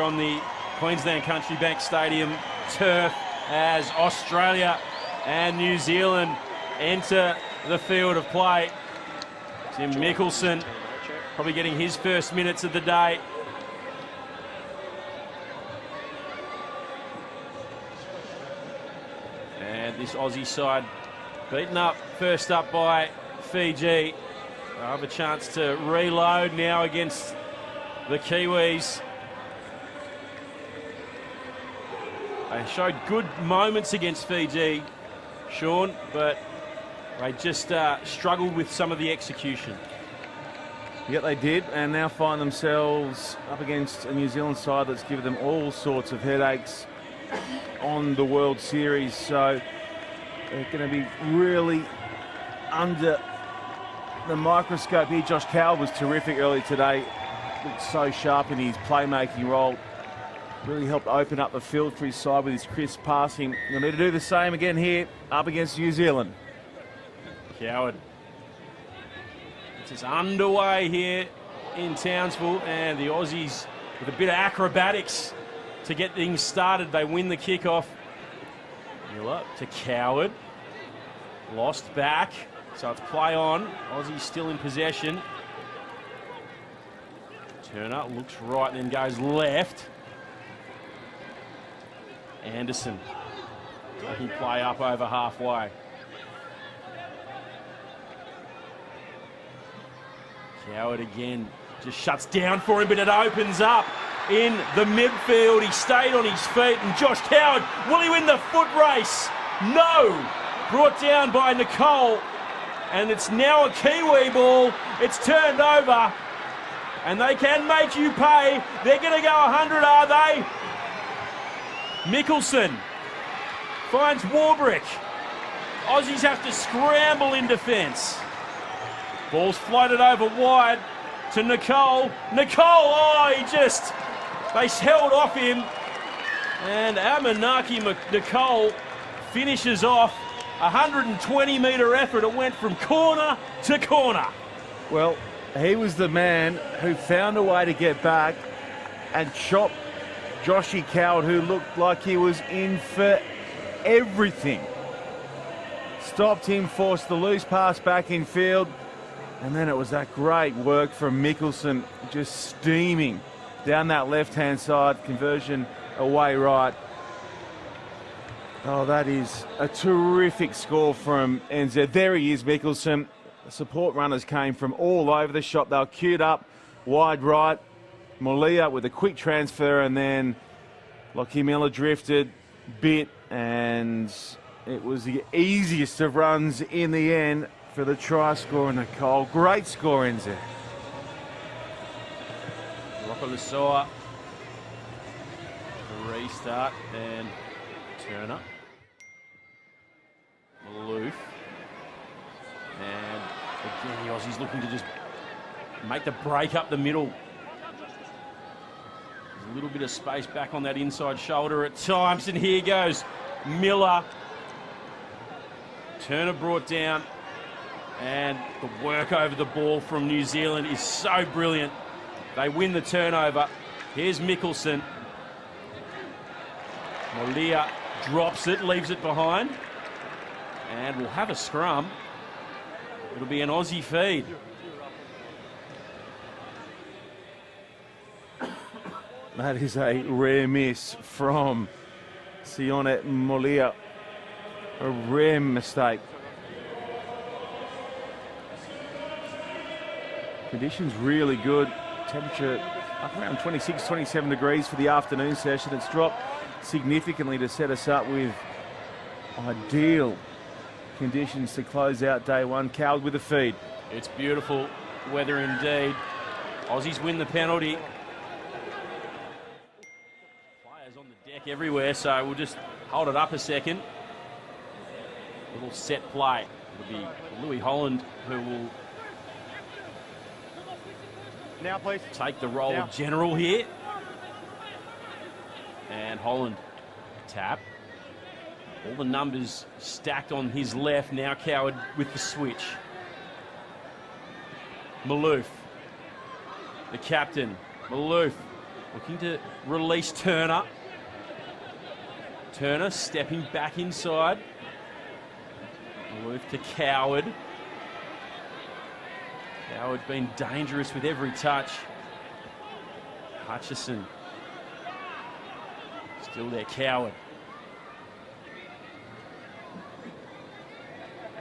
On the Queensland Country Bank Stadium turf as Australia and New Zealand enter the field of play. Tim Mickelson probably getting his first minutes of the day. And this Aussie side beaten up first up by Fiji. They'll have a chance to reload now against the Kiwis. They showed good moments against Fiji, Sean, but they just struggled with some of the execution. Yeah, they did, and now find themselves up against a New Zealand side that's given them all sorts of headaches on the World Series. So they're going to be really under the microscope here. Josh Cowell was terrific early today. Looked so sharp in his playmaking role. Really helped open up the field for his side with his crisp passing. They'll need to do the same again here up against New Zealand. Coward. It's underway here in Townsville, and the Aussies with a bit of acrobatics to get things started. They win the kickoff. Miller to Coward. Lost back, so it's play on. Aussies still in possession. Turner looks right, then goes left. Anderson taking play up over halfway. Coward again just shuts down for him, but it opens up in the midfield. He stayed on his feet, and Josh Coward, will he win the foot race? No! Brought down by Nicole, and it's now a Kiwi ball. It's turned over, and they can make you pay. They're going to go 100, are they? Mickelson finds Warbrick. Aussies have to scramble in defence. Ball's floated over wide to Nicole. Nicole, they held off him. And Amanaki Nicole finishes off a 120-metre effort. It went from corner to corner. Well, he was the man who found a way to get back and chop Joshy Coward, who looked like he was in for everything. Stopped him, forced the loose pass back in field, and then it was that great work from Mickelson, just steaming down that left-hand side, conversion away right. Oh, that is a terrific score from NZ. There he is, Mickelson. The support runners came from all over the shop. They were queued up wide right. Molia with a quick transfer, and then Lockie Miller drifted, bit, and it was the easiest of runs in the end for the try scorer, Nicole. Great score, NZ. Rokolasua. Restart, and Turner. Maloof. And again, the Aussies looking to just make the break up the middle. A little bit of space back on that inside shoulder at times, and here goes Miller. Turner brought down, and the work over the ball from New Zealand is so brilliant. They win the turnover. Here's Mickelson. Molia drops it, leaves it behind, and we'll have a scrum. It'll be an Aussie feed. That is a rare miss from Sione Molia. A rare mistake. Conditions really good. Temperature up around 26, 27 degrees for the afternoon session. It's dropped significantly to set us up with ideal conditions to close out day one. Coward with a feed. It's beautiful weather indeed. Aussies win the penalty. Players on the deck everywhere, so we'll just hold it up a second. Little set play. It'll be Louis Holland who will now, please take the role of general here. And Holland tap. All the numbers stacked on his left. Now Coward with the switch. Maloof, the captain. Maloof Looking to release Turner. Turner stepping back inside. Move to Coward. Coward been dangerous with every touch. Hutchison. Still there, Coward.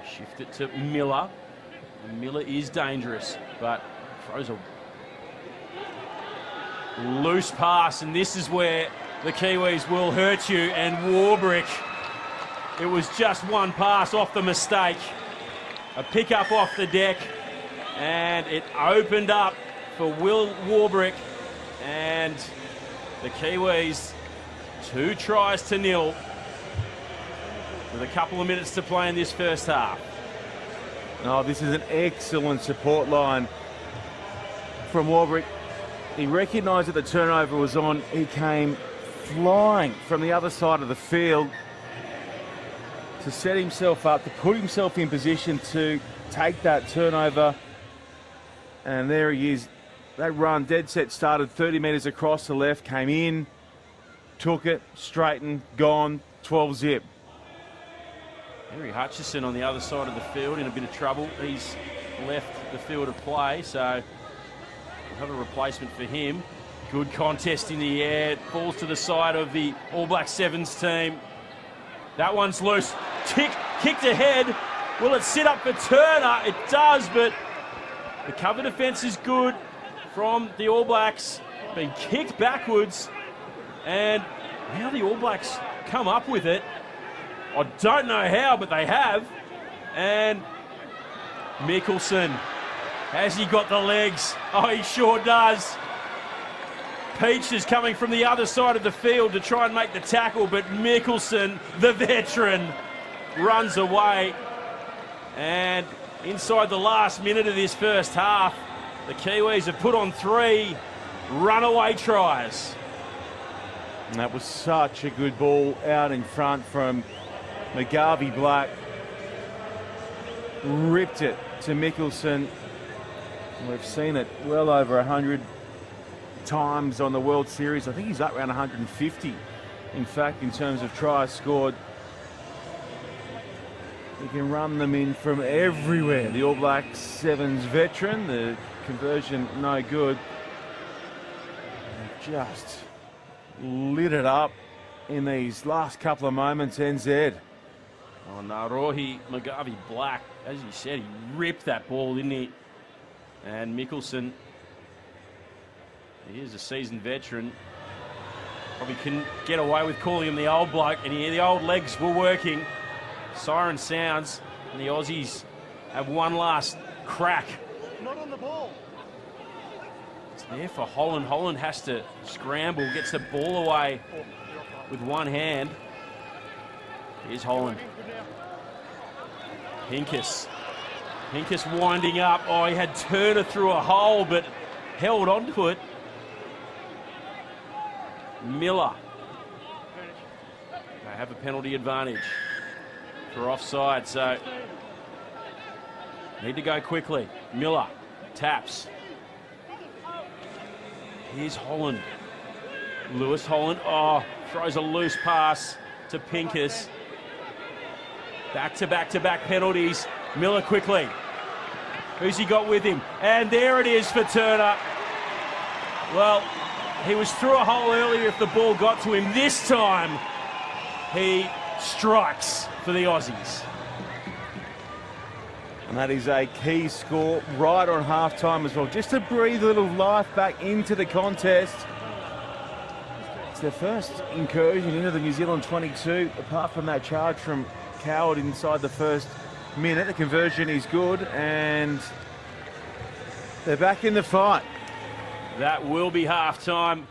Shift it to Miller. And Miller is dangerous, but throws a loose pass, and this is where the Kiwis will hurt you. And Warbrick, it was just one pass off the mistake. A pick up off the deck, and it opened up for Will Warbrick, and the Kiwis 2 tries to 0 with a couple of minutes to play in this first half. Oh, this is an excellent support line from Warbrick. He recognised that the turnover was on. He came flying from the other side of the field to set himself up, to put himself in position to take that turnover. And there he is. That run, dead set, started 30 metres across the left, came in, took it, straightened, gone, 12 zip. Henry Hutchison on the other side of the field in a bit of trouble. He's left the field of play, so we'll have a replacement for him. Good contest in the air. Falls to the side of the All Black Sevens team. That one's loose. Kicked ahead. Will it sit up for Turner? It does, but the cover defence is good from the All Blacks. Been kicked backwards, and now the All Blacks come up with it. I don't know how, but they have. And Mickelson, has he got the legs? Oh, he sure does. Peach is coming from the other side of the field to try and make the tackle, but Mickelson, the veteran, runs away. And inside the last minute of this first half, the Kiwis have put on 3 runaway tries. And that was such a good ball out in front from McGarvey Black. Ripped it to Mickelson. We've seen it well over 100 times on the World Series. I think he's up around 150, in fact, in terms of tries scored. He can run them in from everywhere. The All Black Sevens veteran, the conversion no good. Just lit it up in these last couple of moments, NZ. Oh, Narohi McGarvey Black, as you said, he ripped that ball, didn't he? And Mickelson, he is a seasoned veteran. Probably couldn't get away with calling him the old bloke, and the old legs were working. Siren sounds, and the Aussies have one last crack. Not on the ball. It's there for Holland. Holland has to scramble, gets the ball away with one hand. Here's Holland. Pincus winding up. Oh, he had Turner through a hole, but held onto it. Miller. They have a penalty advantage for offside, so need to go quickly. Miller taps. Here's Holland. Lewis Holland, throws a loose pass to Pincus. Back-to-back penalties. Miller quickly. Who's he got with him? And there it is for Turner. Well, he was through a hole earlier if the ball got to him. This time, he strikes for the Aussies. And that is a key score right on half-time as well, just to breathe a little life back into the contest. It's their first incursion into the New Zealand 22, apart from that charge from Coward inside the first minute. The conversion is good, and they're back in the fight. That will be half-time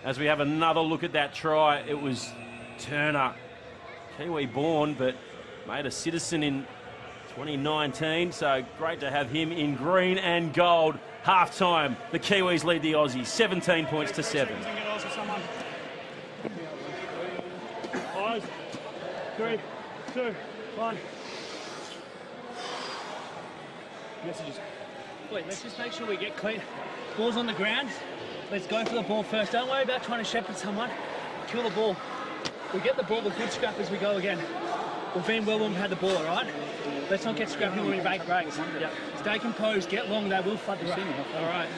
as we have another look at that try. It was Turner, Kiwi born, but made a citizen in 2019, so great to have him in green and gold. Half-time, the Kiwis lead the Aussies, 17 points to 7. 5, 3, 2, 1. Messages. Wait, let's just make sure we get clean. Ball's on the ground. Let's go for the ball first. Don't worry about trying to shepherd someone. Kill the ball. We get the ball with good scrap as we go again. We've been well when we had the ball, all right? Let's not get scrappy when we make breaks. Yep. Stay composed, get long, they will flood the ruck. All right.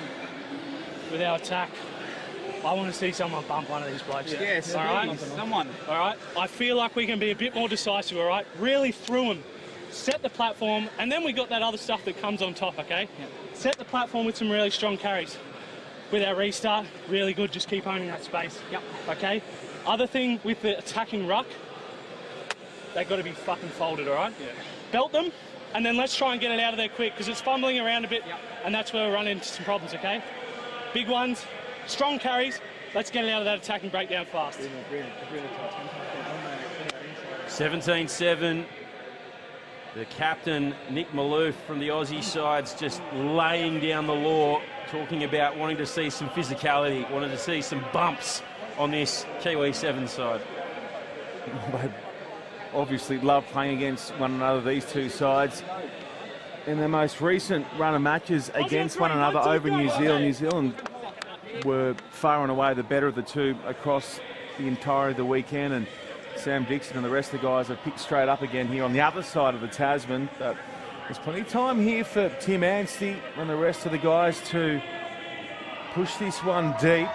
With our attack, I want to see someone bump one of these blokes. Yes, all right? someone. All right? I feel like we can be a bit more decisive, all right? Really through them. Set the platform, and then we got that other stuff that comes on top, okay? Yep. Set the platform with some really strong carries. With our restart, really good, just keep owning that space. Yep. Okay? Other thing with the attacking ruck, they've got to be fucking folded, all right? Yeah. Belt them, and then let's try and get it out of there quick, because it's fumbling around a bit, and that's where we're running into some problems, okay? Big ones, strong carries, let's get it out of that attacking breakdown fast. 17-7. The captain, Nick Malouf, from the Aussie side's just laying down the law, talking about wanting to see some physicality, wanting to see some bumps on this Kiwi 7 side. They obviously love playing against one another, these two sides. In their most recent run of matches against one another over New Zealand were far and away the better of the two across the entirety of the weekend, and Sam Dixon and the rest of the guys have picked straight up again here on the other side of the Tasman. But there's plenty of time here for Tim Anstey and the rest of the guys to push this one deep.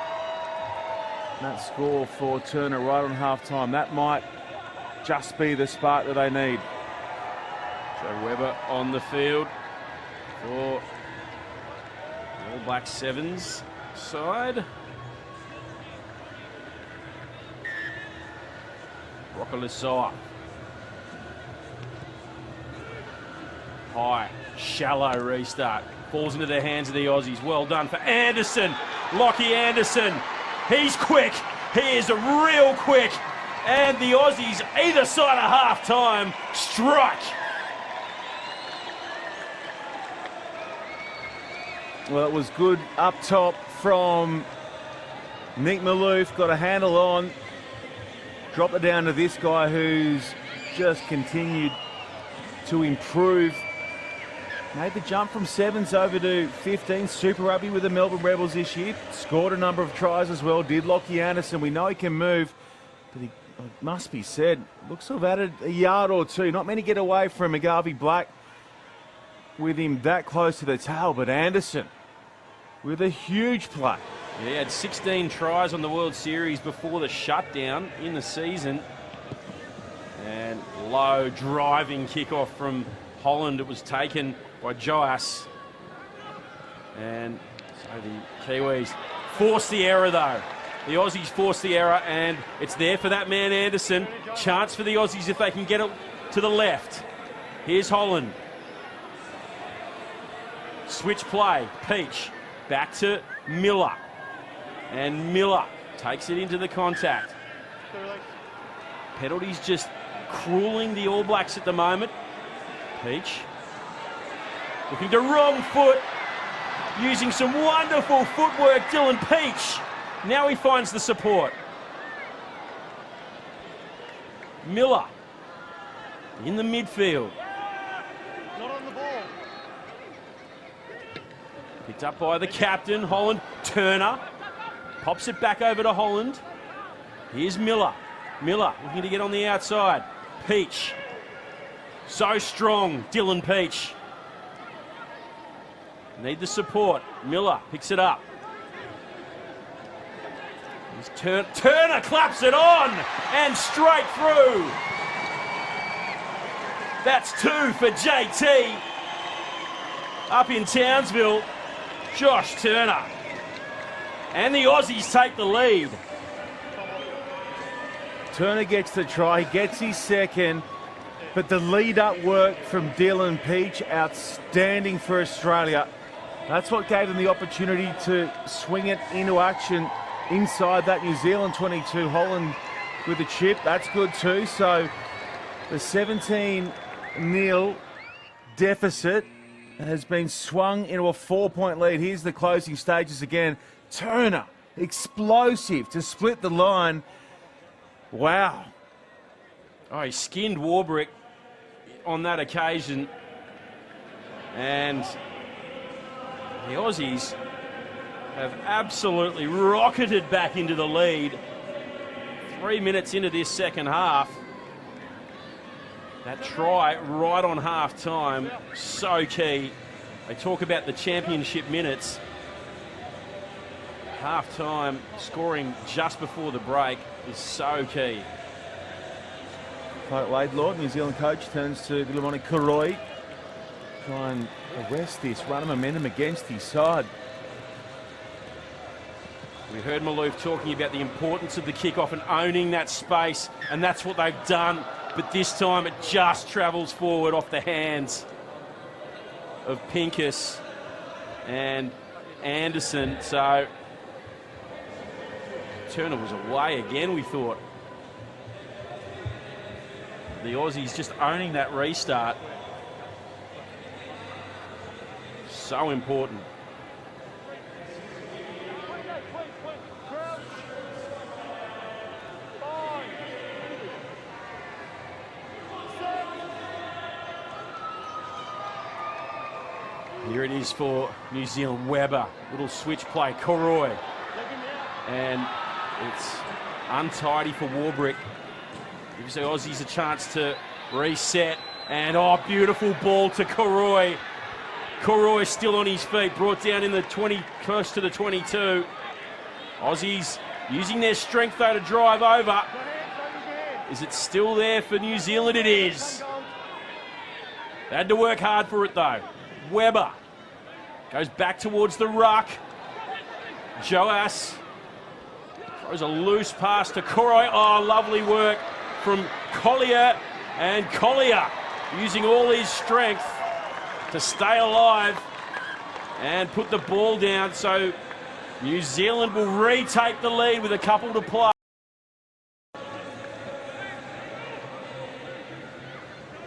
That score for Turner right on half-time, that might just be the spark that they need. Joe Webber on the field for the All Black Sevens side. Rocker Lasai. High, shallow restart. Falls into the hands of the Aussies. Well done for Anderson. Lockie Anderson. He's quick. He is real quick. And the Aussies, either side of half-time, strike. Well, it was good up top from Nick Malouf. Got a handle on. Drop it down to this guy who's just continued to improve. Made the jump from 7s over to 15. Super Rugby with the Melbourne Rebels this year. Scored a number of tries as well. Did Lockie Anderson. We know he can move. But it must be said, looks to have added a yard or two. Not many get away from McGarvey Black with him that close to the tail. But Anderson with a huge play. Yeah, he had 16 tries on the World Series before the shutdown in the season. And low driving kickoff from Holland. It was taken by Joas. And so the Kiwis forced the error though. The Aussies forced the error, and it's there for that man Anderson. Chance for the Aussies if they can get it to the left. Here's Holland. Switch play. Peach. Back to Miller. And Miller takes it into the contact. Penalties just crueling the All Blacks at the moment. Peach. Looking to wrong foot. Using some wonderful footwork, Dylan Peach. Now he finds the support. Miller in the midfield. Not on the ball. Picked up by the captain, Holland. Turner pops it back over to Holland. Here's Miller. Miller looking to get on the outside. Peach. So strong, Dylan Peach. Need the support. Miller picks it up. Turner claps it on and straight through. That's 2 for JT. Up in Townsville, Josh Turner. And the Aussies take the lead. Turner gets the try, gets his second, but the lead-up work from Dylan Peach, outstanding for Australia. That's what gave them the opportunity to swing it into action inside that New Zealand 22. Holland with a chip, that's good too. So the 17-0 deficit has been swung into a 4-point lead. Here's the closing stages again. Turner, explosive to split the line. Wow. Oh, he skinned Warbrick on that occasion. And the Aussies have absolutely rocketed back into the lead. 3 minutes into this second half. That try right on half time, so key. They talk about the championship minutes. Half time, scoring just before the break is so key. Laidlaw, New Zealand coach, turns to Guillemoni Koroi. Try and arrest this, run of momentum against his side. We heard Maloof talking about the importance of the kickoff and owning that space, and that's what they've done. But this time it just travels forward off the hands of Pincus and Anderson. So Turner was away again, we thought. The Aussies just owning that restart. So important. Here it is for New Zealand. Weber, little switch play, Koroi. And it's untidy for Warbrick. Gives the Aussies a chance to reset. And beautiful ball to Koroi. Koroi still on his feet, brought down in the 21st to the 22. Aussies using their strength though to drive over. Is it still there for New Zealand? It is. They had to work hard for it though. Weber goes back towards the ruck. Joas throws a loose pass to Koroi. Oh, lovely work from Collier. And Collier using all his strength to stay alive and put the ball down. So New Zealand will retake the lead with a couple to play.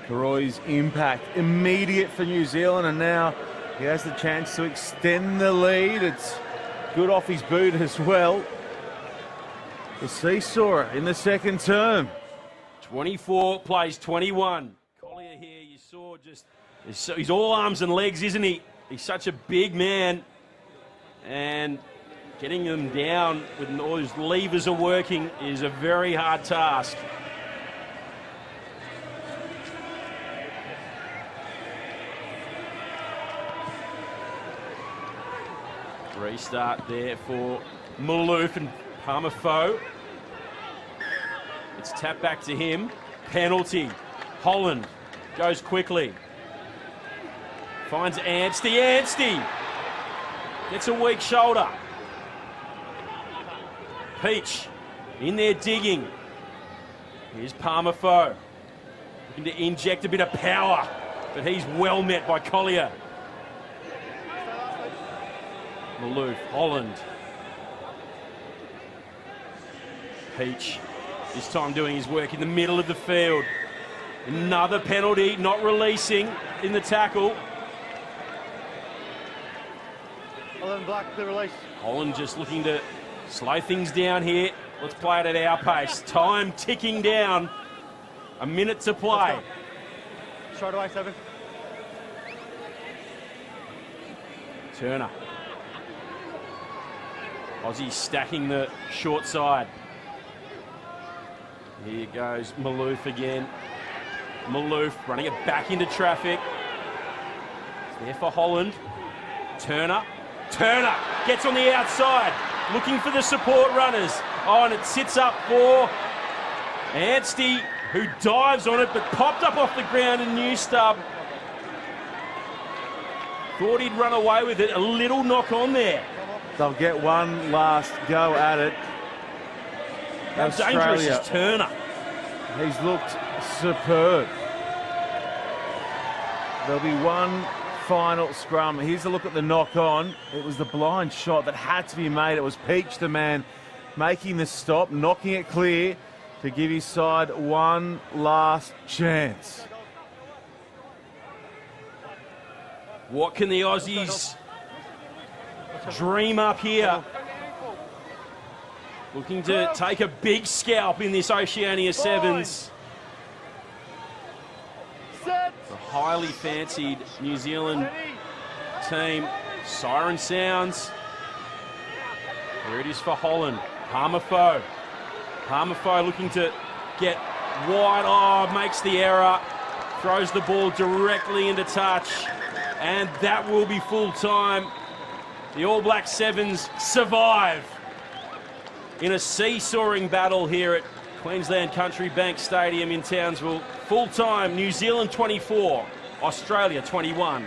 Koroi's impact immediate for New Zealand, and now he has the chance to extend the lead. It's good off his boot as well. The seesaw in the second term. 24 plays 21. Collier here, you saw just, he's all arms and legs, isn't he? He's such a big man, and getting them down when all his levers are working is a very hard task. Restart there for Maloof and Palmer-Foe. It's tapped back to him. Penalty. Holland goes quickly. Finds Anstey. Anstey gets a weak shoulder. Peach in there digging. Here's Palmer-Foe. Looking to inject a bit of power, but he's well met by Collier. Maloof, Holland. Peach, this time doing his work in the middle of the field. Another penalty, not releasing in the tackle. 11 black, clear release. Holland just looking to slow things down here. Let's play it at our pace. Time ticking down. A minute to play. Short away, 7. Turner. Aussie stacking the short side. Here goes Maloof again. Maloof running it back into traffic. It's there for Holland. Turner. Turner gets on the outside, looking for the support runners. Oh, and it sits up for Anstey, who dives on it, but popped up off the ground in Newstub. Thought he'd run away with it. A little knock on there. They'll get one last go at it. How dangerous is Turner? He's looked superb. There'll be one final scrum. Here's a look at the knock on. It was the blind shot that had to be made. It was Peach, the man, making the stop, knocking it clear to give his side one last chance. What can the Aussies dream up here? Looking to take a big scalp in this Oceania Sevens. The highly fancied New Zealand team. Siren sounds. Here it is for Holland. Palmer-Foe. Palmer-Foe looking to get wide. Oh, makes the error. Throws the ball directly into touch. And that will be full time. The All Black Sevens survive in a seesawing battle here at Queensland Country Bank Stadium in Townsville. Full time, New Zealand 24, Australia 21.